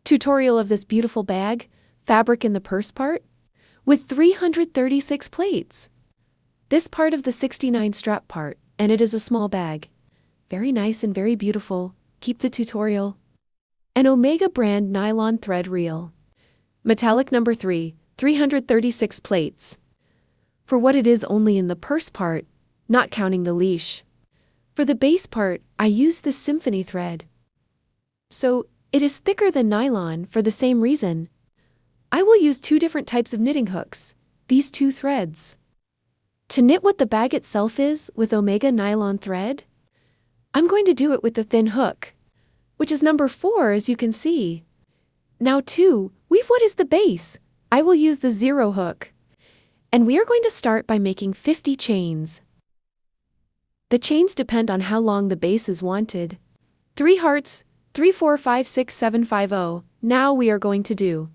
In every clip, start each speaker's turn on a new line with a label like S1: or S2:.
S1: tutorial of this beautiful bag, fabric in the purse part, with 336 plates. This part of the 69 strap part, and it is a small bag. Very nice and very beautiful. Keep the tutorial. An Omega brand nylon thread reel. Metallic number 3, 336 plates. For what it is only in the purse part, not counting the leash. For the base part, I use this symphony thread. So, it is thicker than nylon for the same reason. I will use 2 different types of knitting hooks, these 2 threads. To knit what the bag itself is with Omega nylon thread, I'm going to do it with the thin hook, which is number 4 as you can see. Now to weave what is the base, I will use the 0 hook. And we are going to start by making 50 chains. The chains depend on how long the base is wanted. 3 hearts, 3, 4, 5, 6, 7, 5, 0. Now we are going to do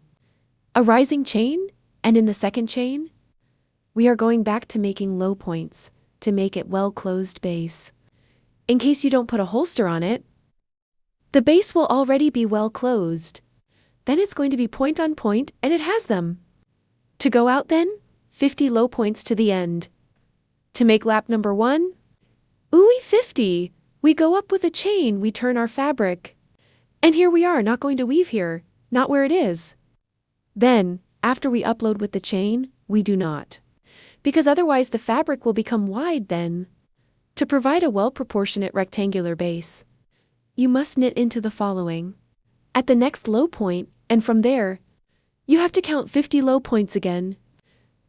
S1: a rising chain, and in the second chain, we are going back to making low points to make it well-closed base. In case you don't put a holster on it, the base will already be well closed. Then it's going to be point on point, and it has them. To go out then, 50 low points to the end. To make lap number 1, ooey 50, we go up with a chain, we turn our fabric. And here we are, not going to weave here, not where it is. Then, after we upload with the chain, we do not. Because otherwise the fabric will become wide then. To provide a well-proportionate rectangular base, you must knit into the following. At the next low point, and from there, you have to count 50 low points again.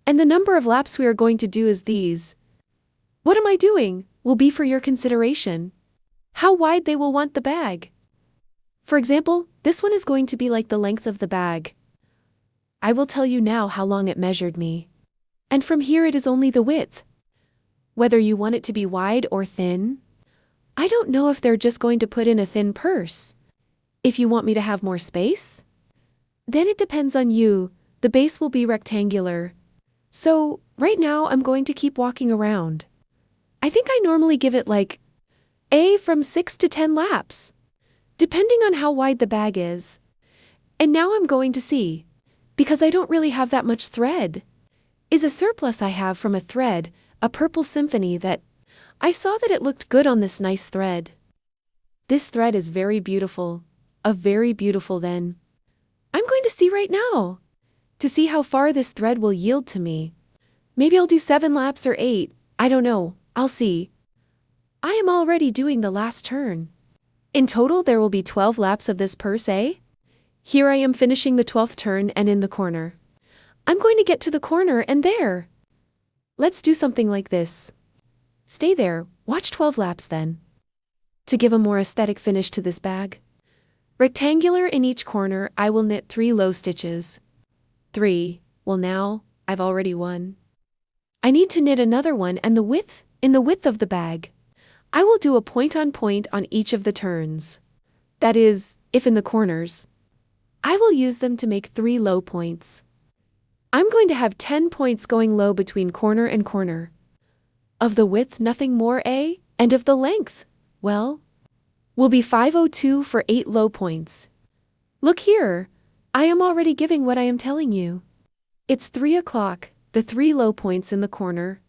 S1: And the number of laps we are going to do is these. What am I doing? Will be for your consideration. How wide they will want the bag. For example, this one is going to be like the length of the bag. I will tell you now how long it measured me. And from here it is only the width. Whether you want it to be wide or thin, I don't know if they're just going to put in a thin purse. If you want me to have more space, then it depends on you. The base will be rectangular. So, right now I'm going to keep walking around. I think I normally give it like from 6 to 10 laps, depending on how wide the bag is. And now I'm going to see, because I don't really have that much thread, is a surplus I have from a thread, a purple symphony that I saw that it looked good on this nice thread. This thread is very beautiful, very beautiful then. I'm going to see right now, to see how far this thread will yield to me. Maybe I'll do 7 laps or 8, I don't know, I'll see. I am already doing the last turn. In total there will be 12 laps of this purse, eh? Here I am finishing the 12th turn and in the corner. I'm going to get to the corner and there. Let's do something like this. Stay there, watch 12 laps then. To give a more aesthetic finish to this bag. Rectangular in each corner, I will knit 3 low stitches. 3, well now, I've already won. I need to knit another one and in the width of the bag. I will do a point on each of the turns. That is, if in the corners. I will use them to make 3 low points. I'm going to have 10 points going low between corner and corner. Of the width nothing more, eh? And of the length, well, will be 502 for 8 low points. Look here, I am already giving what I am telling you. It's 3 o'clock, the 3 low points in the corner.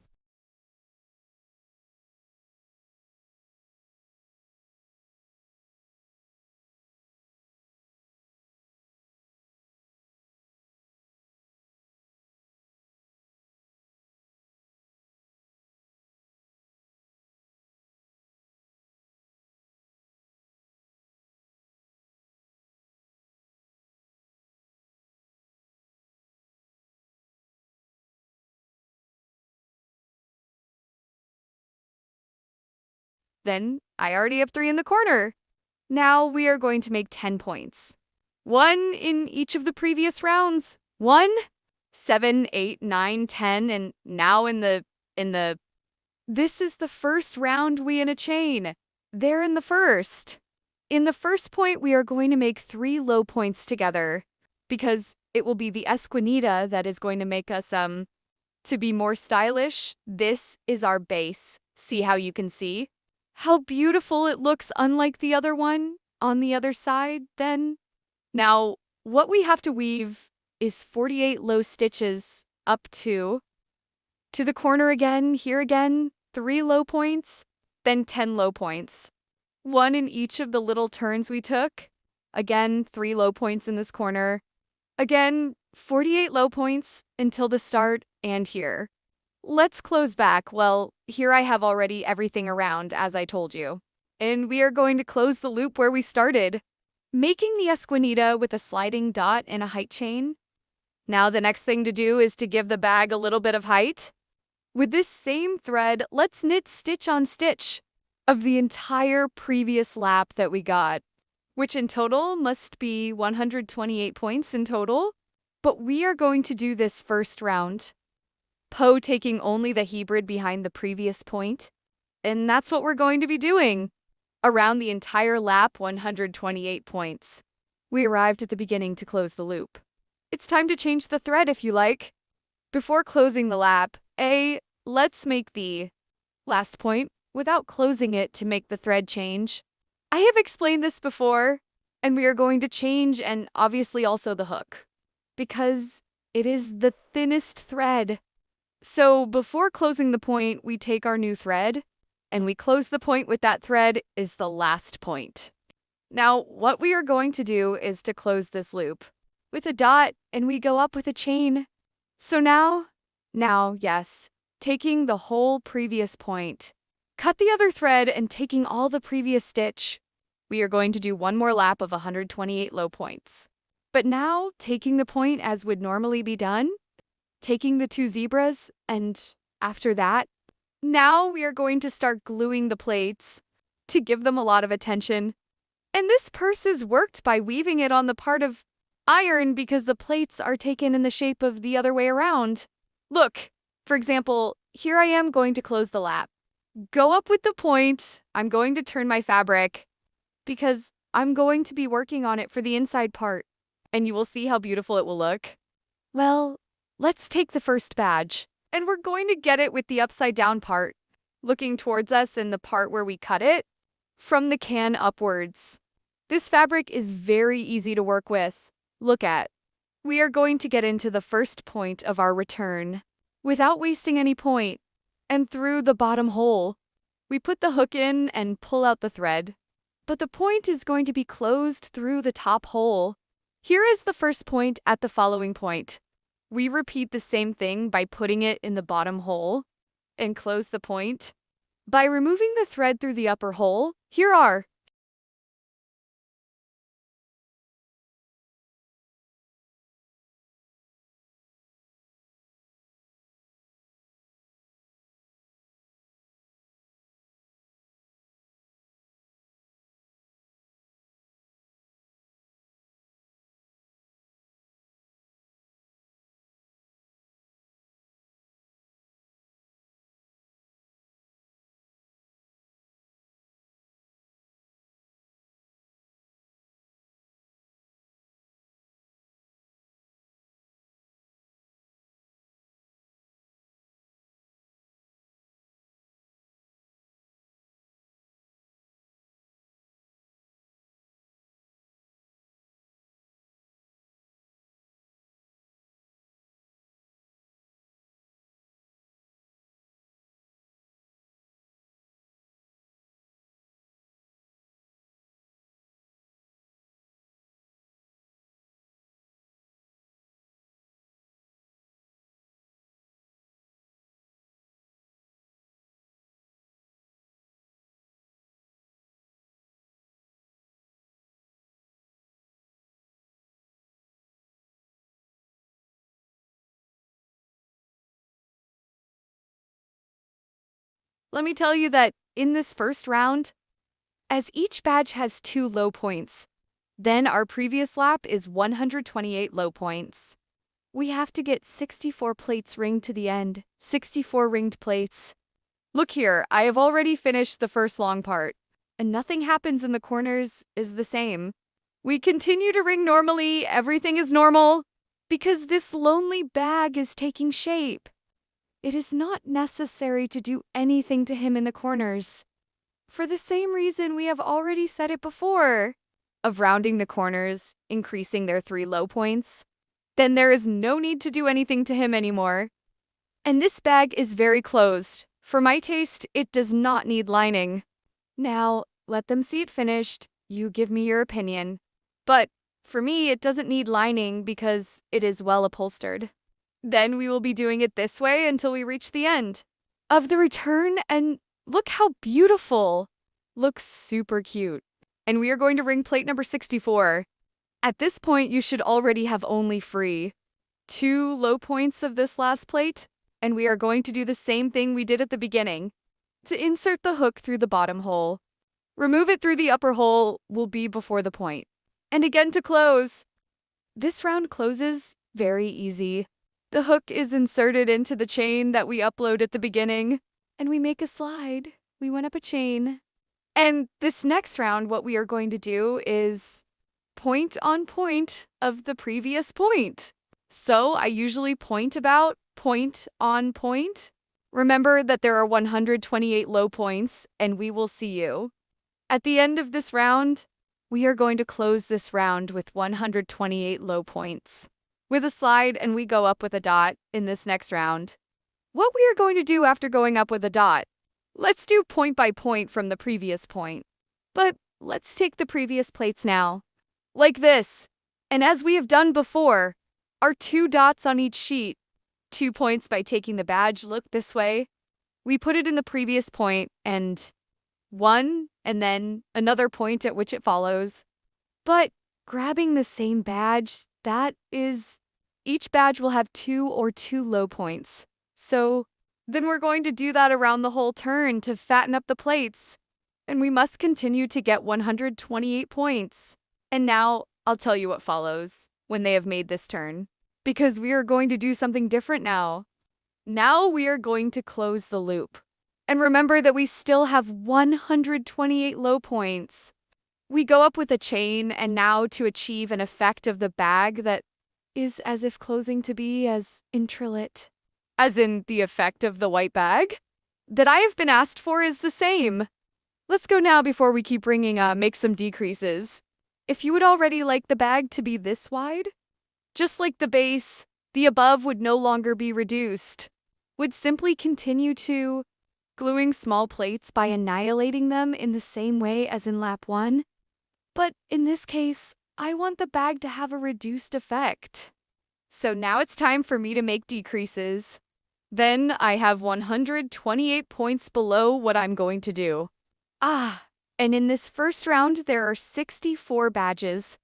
S2: Then I already have 3 in the corner. Now we are going to make 10 points. 1 in each of the previous rounds. 1, 7, 8, 9, 10, and now in the... This is the first round we in a chain. They're in the first. In the first point, we are going to make 3 low points together because it will be the esquinita that is going to make us, to be more stylish. This is our base. See how you can see? How beautiful it looks unlike the other one on the other side then? Now, what we have to weave is 48 low stitches up to the corner again, here again, 3 low points, then 10 low points. 1 in each of the little turns we took. Again, 3 low points in this corner. Again, 48 low points until the start and here. Let's close back. Well, here I have already everything around, as I told you. And we are going to close the loop where we started, making the esquinita with a sliding dot and a height chain. Now the next thing to do is to give the bag a little bit of height. With this same thread, let's knit stitch on stitch of the entire previous lap that we got, which in total must be 128 points in total. But we are going to do this first round, Poe taking only the hebrid behind the previous point. And that's what we're going to be doing. Around the entire lap, 128 points. We arrived at the beginning to close the loop. It's time to change the thread if you like. Before closing the lap, let's make the last point without closing it to make the thread change. I have explained this before, and we are going to change and obviously also the hook, because it is the thinnest thread. So before closing the point, we take our new thread, and we close the point with that thread is the last point. Now, what we are going to do is to close this loop with a dot, and we go up with a chain. So now, yes, taking the whole previous point, cut the other thread and taking all the previous stitch, we are going to do one more lap of 128 low points. But now, taking the point as would normally be done, taking the 2 zebras, and after that, now we are going to start gluing the plates to give them a lot of attention. And this purse is worked by weaving it on the part of iron because the plates are taken in the shape of the other way around. Look, for example, here I am going to close the lap. Go up with the point. I'm going to turn my fabric because I'm going to be working on it for the inside part, and you will see how beautiful it will look. Well, let's take the first badge, and we're going to get it with the upside down part, looking towards us in the part where we cut it, from the can upwards. This fabric is very easy to work with. Look at. We are going to get into the first point of our return, without wasting any point, and through the bottom hole. We put the hook in and pull out the thread, but the point is going to be closed through the top hole. Here is the first point at the following point. We repeat the same thing by putting it in the bottom hole and close the point. By removing the thread through the upper hole, here are. Let me tell you that in this first round, as each badge has 2 low points, then our previous lap is 128 low points. We have to get 64 plates ringed to the end, 64 ringed plates. Look here, I have already finished the first long part, and nothing happens in the corners is the same. We continue to ring normally, everything is normal, because this lonely bag is taking shape. It is not necessary to do anything to him in the corners, for the same reason we have already said it before. of rounding the corners, increasing their 3 low points, then there is no need to do anything to him anymore. And this bag is very closed. For my taste, it does not need lining. Now, let them see it finished. You give me your opinion. But for me, it doesn't need lining because it is well upholstered. Then we will be doing it this way until we reach the end of the return, and look how beautiful. Looks super cute. And we are going to ring plate number 64. At this point, you should already have only free 2 low points of this last plate, and we are going to do the same thing we did at the beginning. To insert the hook through the bottom hole, remove it through the upper hole will be before the point. And again to close. This round closes very easy. The hook is inserted into the chain that we upload at the beginning, and we make a slide. We went up a chain. And this next round, what we are going to do is point on point of the previous point. So I usually point about point on point. Remember that there are 128 low points, and we will see you. At the end of this round, we are going to close this round with 128 low points with a slide, and we go up with a dot in this next round. What we are going to do after going up with a dot, let's do point by point from the previous point. But let's take the previous plates now. Like this. And as we have done before, our 2 dots on each sheet. 2 points by taking the badge, look this way. We put it in the previous point, and 1, and then another point at which it follows. But grabbing the same badge, that is, each badge will have 2 or 2 low points. So then we're going to do that around the whole turn to fatten up the plates. And we must continue to get 128 points. And now I'll tell you what follows when they have made this turn, because we are going to do something different now. Now we are going to close the loop. And remember that we still have 128 low points. We go up with a chain, and now to achieve an effect of the bag that is as if closing to be as intricate, as in the effect of the white bag, that I have been asked for is the same. Let's go now before we keep ringing, make some decreases. If you would already like the bag to be this wide, just like the base, the above would no longer be reduced. Would simply continue to gluing small plates by annihilating them in the same way as in lap 1. But in this case, I want the bag to have a reduced effect. So now it's time for me to make decreases. Then I have 128 points below what I'm going to do. And in this first round, there are 64 badges.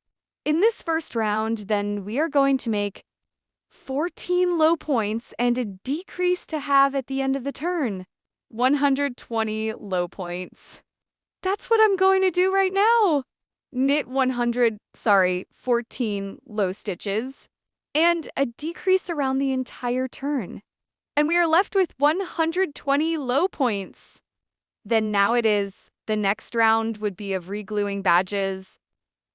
S2: In this first round, then we are going to make 14 low points and a decrease to have at the end of the turn. 120 low points. That's what I'm going to do right now. Knit 14 low stitches and a decrease around the entire turn. And we are left with 120 low points. Then now it is, the next round would be of regluing badges.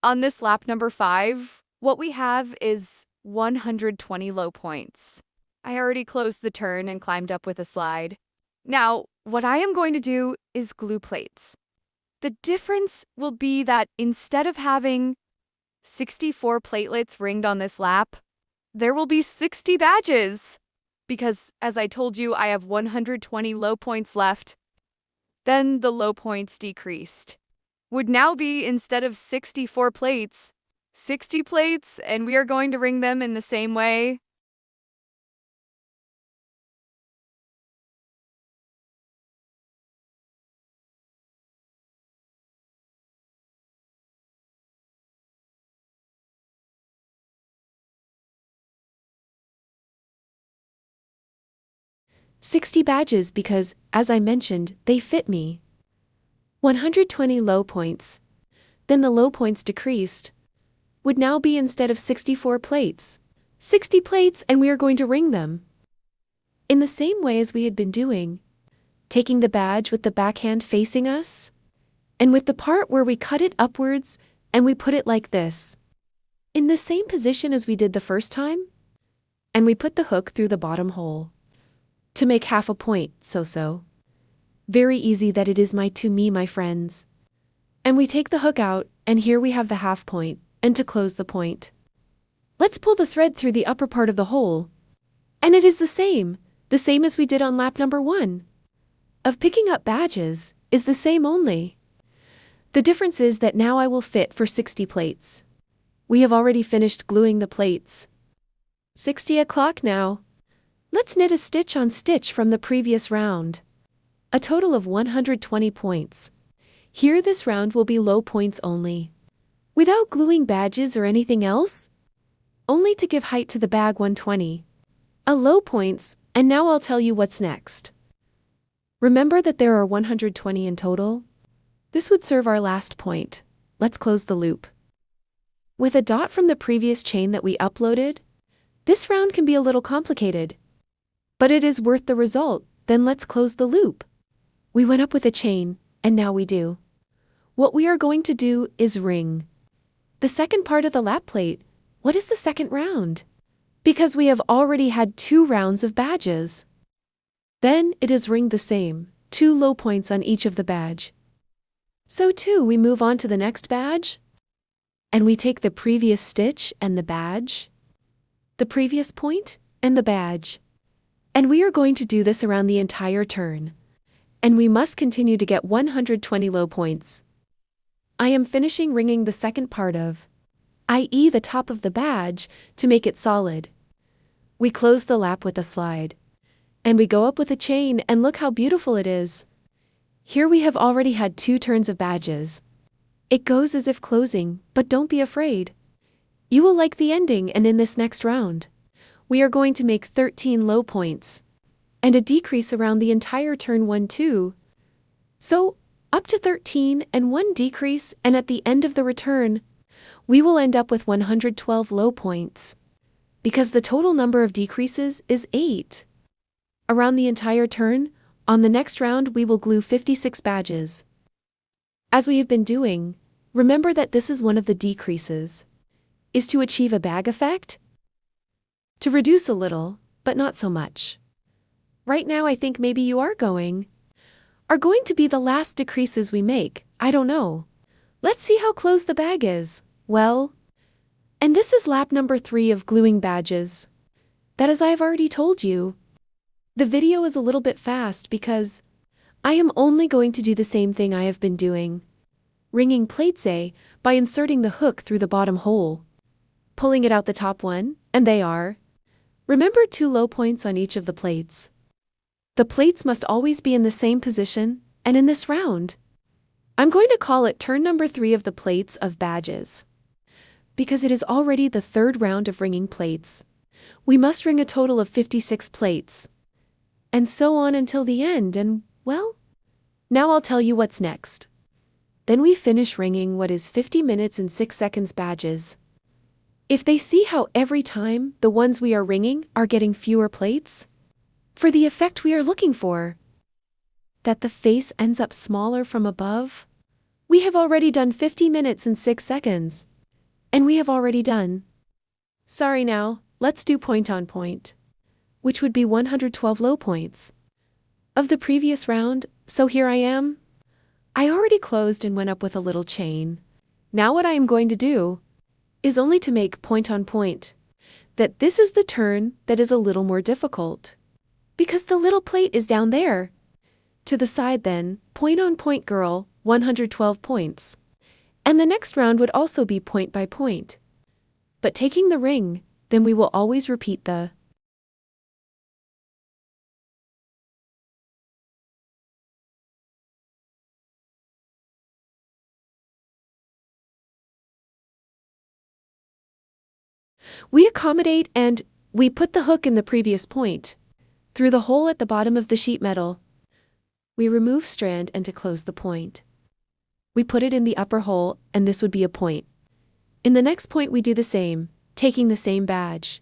S2: On this lap number 5, what we have is 120 low points. I already closed the turn and climbed up with a slide. Now, what I am going to do is glue plates. The difference will be that instead of having 64 platelets ringed on this lap, there will be 60 badges. Because, as I told you, I have 120 low points left. Then the low points decreased. Would now be, instead of 64 plates, 60 plates, and we are going to ring them in the same way.
S1: "60 badges because, as I mentioned, they fit me. 120 low points. Then the low points decreased. Would now be instead of 64 plates, 60 plates, and we are going to ring them. In the same way as we had been doing, taking the badge with the backhand facing us, and with the part where we cut it upwards and we put it like this. In the same position as we did the first time, and we put the hook through the bottom hole. To make half a point, so. Very easy that it is to me, my friends. And we take the hook out, and here we have the half point, and to close the point, let's pull the thread through the upper part of the hole. And it is the same as we did on lap number 1. Of picking up badges, is the same only. The difference is that now I will fit for 60 plates. We have already finished gluing the plates. 60 o'clock now. Let's knit a stitch on stitch from the previous round. A total of 120 points. Here this round will be low points only. Without gluing badges or anything else? Only to give height to the bag 120. A low points, and now I'll tell you what's next. Remember that there are 120 in total? This would serve our last point. Let's close the loop. With a dot from the previous chain that we uploaded, this round can be a little complicated. But it is worth the result, then let's close the loop. We went up with a chain, and now we do. What we are going to do is ring. The second part of the lap plate, what is the second round? Because we have already had 2 rounds of badges. Then it is ring the same, 2 low points on each of the badge. So too we move on to the next badge. And we take the previous stitch and the badge, the previous point and the badge. And we are going to do this around the entire turn. And we must continue to get 120 low points. I am finishing ringing the second part of, i.e. the top of the badge, to make it solid. We close the lap with a slide. And we go up with a chain, and look how beautiful it is. Here we have already had 2 turns of badges. It goes as if closing, but don't be afraid. You will like the ending, and in this next round, we are going to make 13 low points. And a decrease around the entire turn 1 too. So, up to 13 and 1 decrease, and at the end of the return, we will end up with 112 low points. Because the total number of decreases is 8. Around the entire turn, on the next round we will glue 56 badges. As we have been doing, remember that this is one of the decreases. Is to achieve a bag effect? To reduce a little, but not so much. Right now I think maybe you are going to be the last decreases we make, I don't know. Let's see how close the bag is. Well, and this is lap number 3 of gluing badges. That, as I have already told you, the video is a little bit fast because I am only going to do the same thing I have been doing. Ringing plates A by inserting the hook through the bottom hole. Pulling it out the top one, and they are. Remember 2 low points on each of the plates. The plates must always be in the same position, and in this round, I'm going to call it turn number 3 of the plates of badges. Because it is already the 3rd round of ringing plates. We must ring a total of 56 plates. And so on until the end, and, well, now I'll tell you what's next. Then we finish ringing what is 50 minutes and 6 seconds badges. If they see how every time the ones we are ringing are getting fewer plates, for the effect we are looking for, that the face ends up smaller from above, we have already done 50 minutes and 6 seconds. And we have already done. Sorry now, let's do point on point. Which would be 112 low points. Of the previous round, so here I am. I already closed and went up with a little chain. Now what I am going to do is only to make point on point. That this is the turn that is a little more difficult. Because the little plate is down there. To the side then, point on point girl, 112 points. And the next round would also be point by point. But taking the ring, then we will always repeat the we accommodate and we put the hook in the previous point. Through the hole at the bottom of the sheet metal. We remove strand and to close the point. We put it in the upper hole and this would be a point. In the next point we do the same, taking the same badge.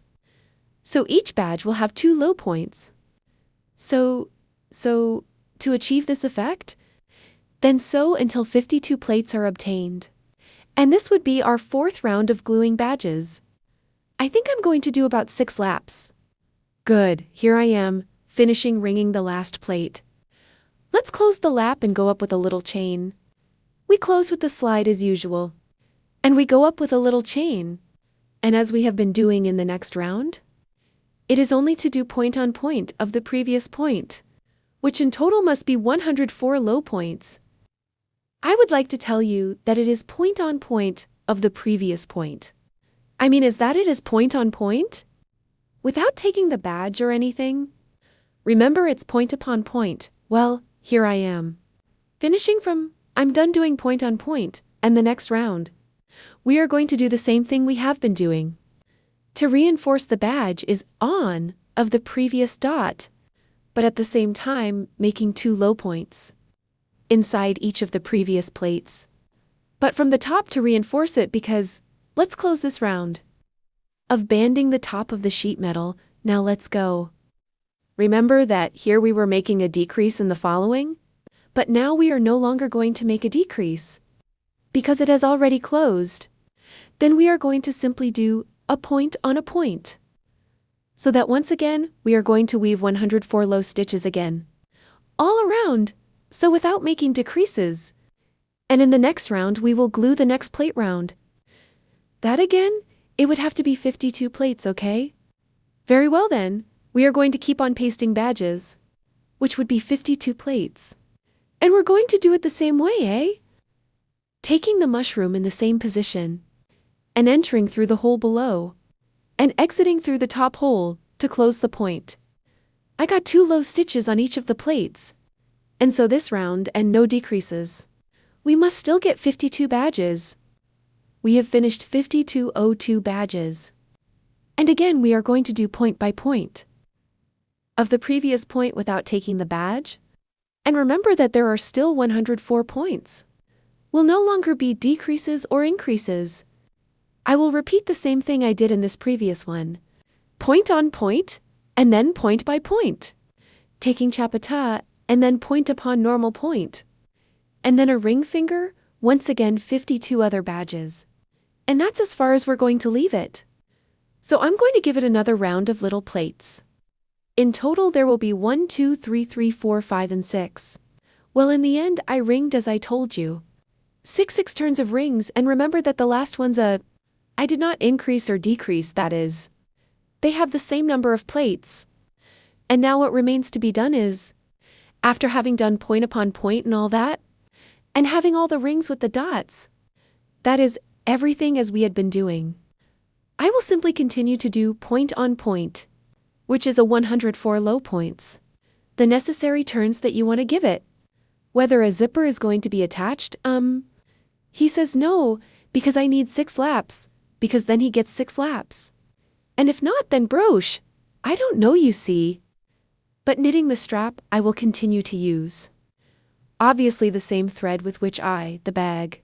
S1: So each badge will have 2 low points. So, to achieve this effect, then sew until 52 plates are obtained. And this would be our 4th round of gluing badges. I think I'm going to do about 6 laps. Good, here I am, finishing ringing the last plate. Let's close the lap and go up with a little chain. We close with the slide as usual. And we go up with a little chain. And as we have been doing in the next round, it is only to do point on point of the previous point, which in total must be 104 low points. I would like to tell you that it is point on point of the previous point. I mean, is that it is point on point? Without taking the badge or anything? Remember, it's point upon point. Well, here I am. Finishing from, I'm done doing point on point, and the next round. We are going to do the same thing we have been doing. To reinforce the badge is on of the previous dot, but at the same time making 2 low points inside each of the previous plates. But from the top to reinforce it because, let's close this round of banding the top of the sheet metal. Now let's go. Remember that here we were making a decrease in the following, but now we are no longer going to make a decrease because it has already closed. Then we are going to simply do a point on a point. So that once again, we are going to weave 104 low stitches again, all around, so without making decreases. And in the next round, we will glue the next plate round. That again, it would have to be 52 plates, okay? Very well then, we are going to keep on pasting badges, which would be 52 plates. And we're going to do it the same way, eh? Taking the mushroom in the same position, and entering through the hole below, and exiting through the top hole to close the point. I got 2 low stitches on each of the plates. And so this round, and no decreases. We must still get 52 badges. We have finished 5202 badges. And again, we are going to do point by point of the previous point without taking the badge. And remember that there are still 104 points. Will no longer be decreases or increases. I will repeat the same thing I did in this previous one. Point on point, and then point by point. Taking chapata, and then point upon normal point. And then a ring finger, once again 52 other badges. And that's as far as we're going to leave it. So I'm going to give it another round of little plates. In total there will be 1, 2, 3, 4, 5, and 6. Well, in the end I ringed as I told you. 6 turns of rings, and remember that the last one's I did not increase or decrease, that is. They have the same number of plates. And now what remains to be done is, after having done point upon point and all that, and having all the rings with the dots, that is everything as we had been doing. I will simply continue to do point on point, which is a 104 low points. The necessary turns that you want to give it. Whether a zipper is going to be attached, he says no, because I need 6 laps, because then he gets 6 laps. And if not, then broche. I don't know, you see. But knitting the strap, I will continue to use. Obviously the same thread with which the bag.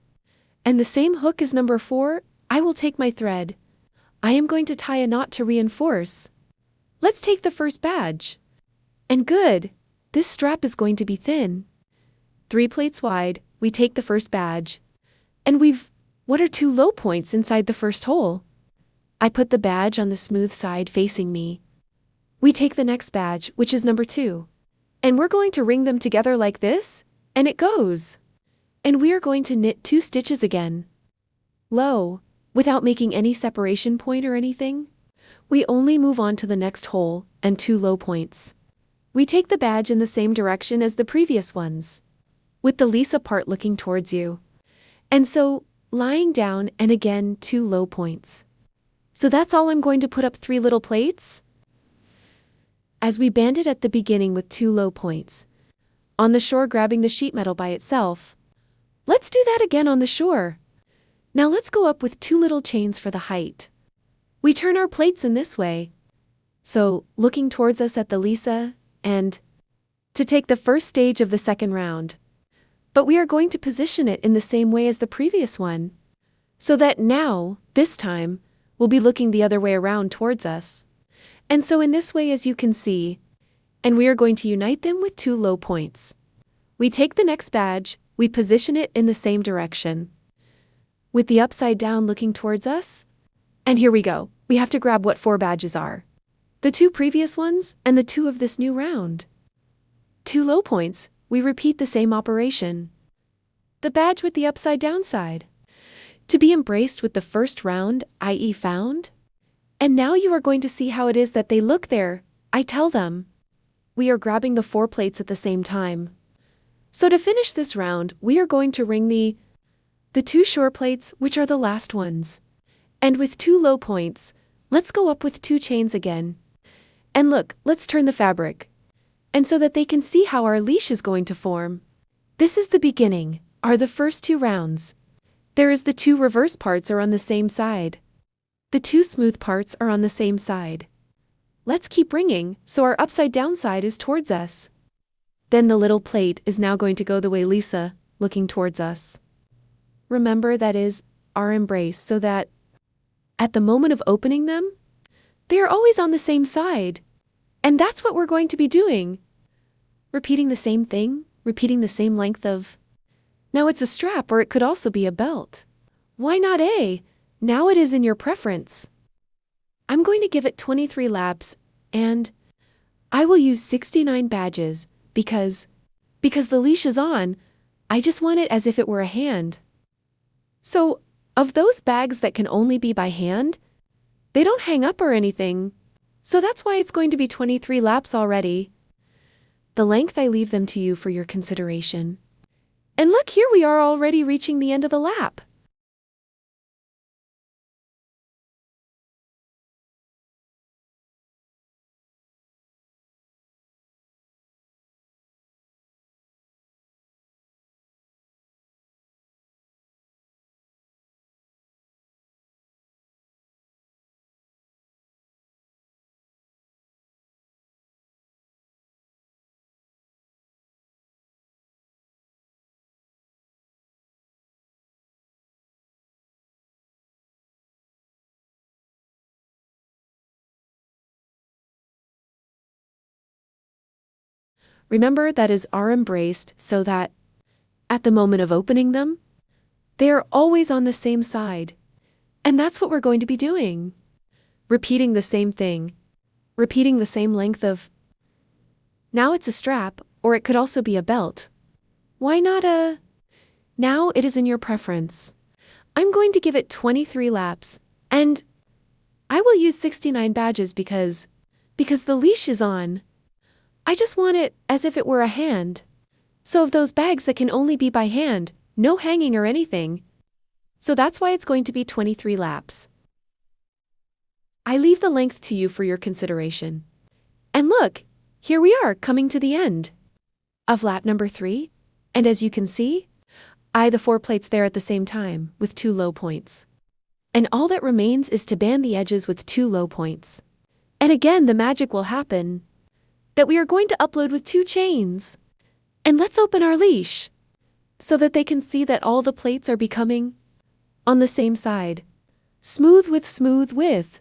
S1: And the same hook as number 4, I will take my thread. I am going to tie a knot to reinforce. Let's take the first badge. And good, this strap is going to be thin. 3 plates wide, we take the first badge. And what are 2 low points inside the first hole? I put the badge on the smooth side facing me. We take the next badge, which is number 2. And we're going to ring them together like this, and it goes. And we are going to knit 2 stitches again. Low, without making any separation point or anything. We only move on to the next hole, and 2 low points. We take the badge in the same direction as the previous ones, with the Lisa part looking towards you. And so, lying down, and again 2 low points. So that's all. I'm going to put up 3 little plates. As we banded at the beginning with 2 low points. On the shore, grabbing the sheet metal by itself. Let's do that again on the shore. Now let's go up with 2 little chains for the height. We turn our plates in this way. So, looking towards us at the Lisa, and to take the first stage of the second round. But we are going to position it in the same way as the previous one. So that now, this time, we'll be looking the other way around towards us. And so in this way, as you can see, and we are going to unite them with 2 low points. We take the next badge, we position it in the same direction, with the upside down looking towards us. And here we go. We have to grab what 4 badges are. The 2 previous ones, and the 2 of this new round. 2 low points, we repeat the same operation. the badge with the upside down side. To be embraced with the first round, i.e. found. And now you are going to see how it is that they look there, I tell them. We are grabbing the 4 plates at the same time. So to finish this round, we are going to ring the 2 shore plates, which are the last ones. And with 2 low points, let's go up with 2 chains again. And look, let's turn the fabric. And so that they can see how our leash is going to form. This is the beginning, are the first 2 rounds. There is the 2 reverse parts are on the same side. The 2 smooth parts are on the same side. Let's keep ringing, so our upside down side is towards us. Then the little plate is now going to go the way Lisa, looking towards us. Remember that is our embrace so that at the moment of opening them, they are always on the same side. And that's what we're going to be doing. Repeating the same thing, repeating the same length of. Now it's a strap or it could also be a belt. Why not A? Now it is in your preference. I'm going to give it 23 laps, and I will use 69 badges because the leash is on, I just want it as if it were a hand. So, of those bags that can only be by hand, they don't hang up or anything, so that's why it's going to be 23 laps already. The length I leave them to you for your consideration. And look, here we are already reaching the end of the lap. Remember that is are embraced so that, at the moment of opening them, they are always on the same side. And that's what we're going to be doing. Repeating the same thing. Repeating the same length of. Now it's a strap, or it could also be a belt. Why not a. Now it is in your preference. I'm going to give it 23 laps, and I will use 69 badges because the leash is on. I just want it as if it were a hand. So of those bags that can only be by hand, no hanging or anything. So that's why it's going to be 23 laps. I leave the length to you for your consideration. And look, here we are coming to the end of lap number 3. And as you can see, the 4 plates there at the same time with 2 low points. And all that remains is to band the edges with 2 low points. And again, the magic will happen. That we are going to upload with 2 chains. And let's open our leash so that they can see that all the plates are becoming on the same side. Smooth with.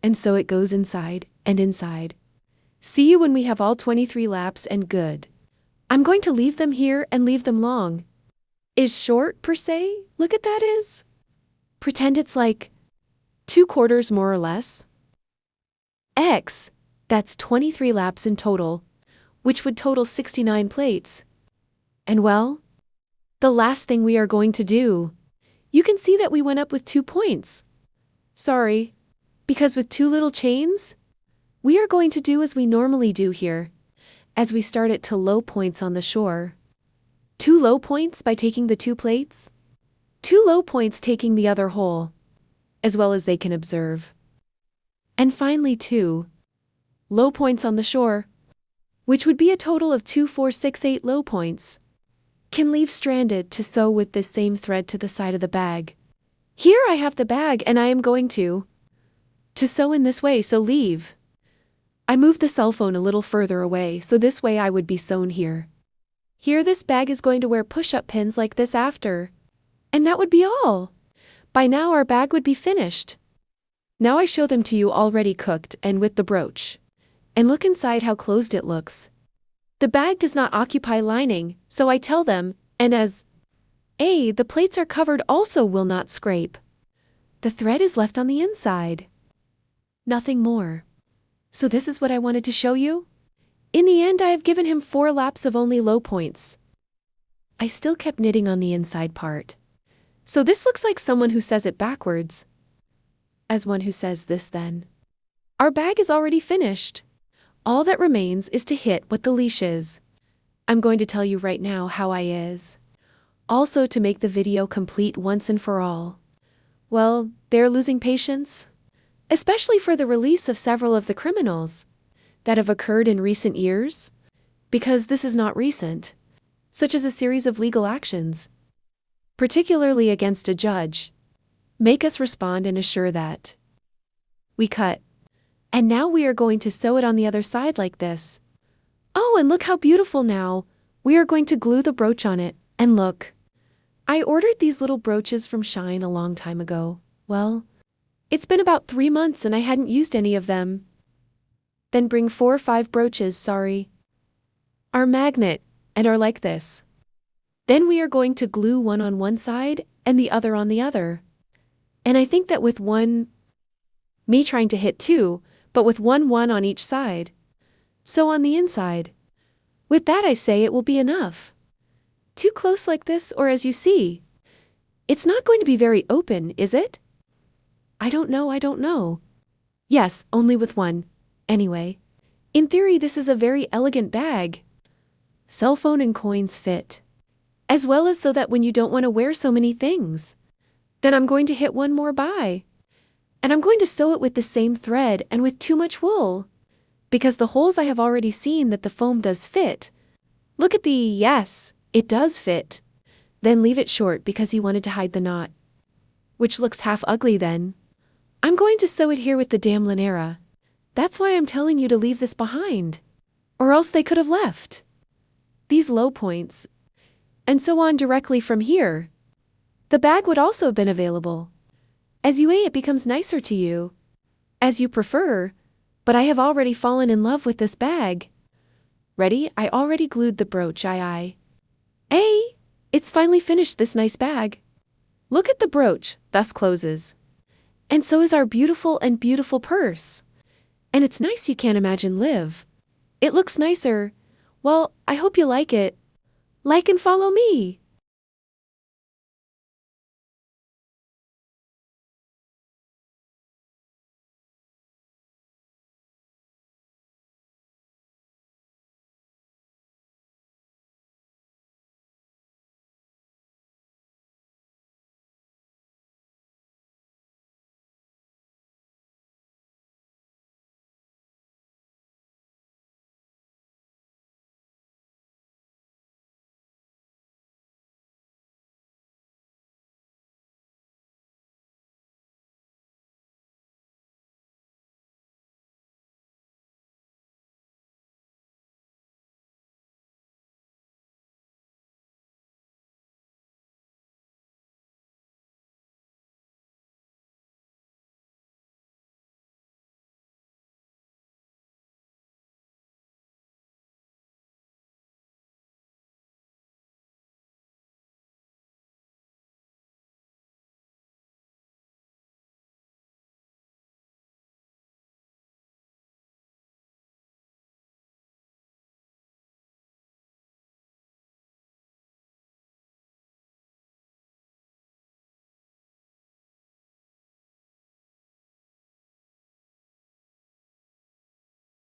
S1: And so it goes inside and inside. See you when we have all 23 laps and good. I'm going to leave them here and leave them long. Is short per se? Look at that is. Pretend it's like 2/4 more or less. X. That's 23 laps in total, which would total 69 plates. And well, the last thing we are going to do, you can see that we went up with 2 points. Sorry, because with 2 little chains, we are going to do as we normally do here, as we start it to low points on the shore. 2 low points by taking the 2 plates, 2 low points taking the other hole, as well as they can observe. And finally 2 low points on the shore, which would be a total of 2, 4, 6, 8 low points, can leave stranded to sew with this same thread to the side of the bag. Here I have the bag and I am going to sew in this way, so leave. I moved the cell phone a little further away, so this way I would be sewn here. Here this bag is going to wear push-up pins like this after. And that would be all. By now our bag would be finished. Now I show them to you already cooked and with the brooch. And look inside how closed it looks. The bag does not occupy lining, so I tell them, and as A, the plates are covered also will not scrape. The thread is left on the inside. Nothing more. So this is what I wanted to show you. In the end I have given him 4 laps of only low points. I still kept knitting on the inside part. So this looks like someone who says it backwards. As one who says this then. Our bag is already finished. All that remains is to hit what the leash is. I'm going to tell you right now how I is. Also to make the video complete once and for all. Well, they're losing patience. Especially for the release of several of the criminals that have occurred in recent years. Because this is not recent. Such as a series of legal actions. Particularly against a judge. Make us respond and assure that we cut. And now we are going to sew it on the other side like this. Oh, and look how beautiful now. We are going to glue the brooch on it. And look. I ordered these little brooches from Shine a long time ago. Well, it's been about 3 months and I hadn't used any of them. Then bring 4 or 5 brooches, sorry. Are magnet, and are like this. Then we are going to glue one on one side and the other on the other. And I think that with me trying to hit 2, but with one on each side. So on the inside. With that I say it will be enough. Too close like this or as you see. It's not going to be very open, is it? I don't know. Yes, only with one. Anyway. In theory this is a very elegant bag. Cell phone and coins fit. As well as so that when you don't want to wear so many things. Then I'm going to hit one more by. And I'm going to sew it with the same thread and with too much wool. Because the holes I have already seen that the foam does fit. Look at yes, it does fit. Then leave it short because he wanted to hide the knot. Which looks half ugly then. I'm going to sew it here with the damn Linera. That's why I'm telling you to leave this behind. Or else they could have left. These low points. And so on directly from here. The bag would also have been available. As you it becomes nicer to you. As you prefer. But I have already fallen in love with this bag. Ready? I already glued the brooch. It's finally finished this nice bag. Look at the brooch, thus closes. And so is our beautiful purse. And it's nice you can't imagine live. It looks nicer. Well, I hope you like it. Like and follow me.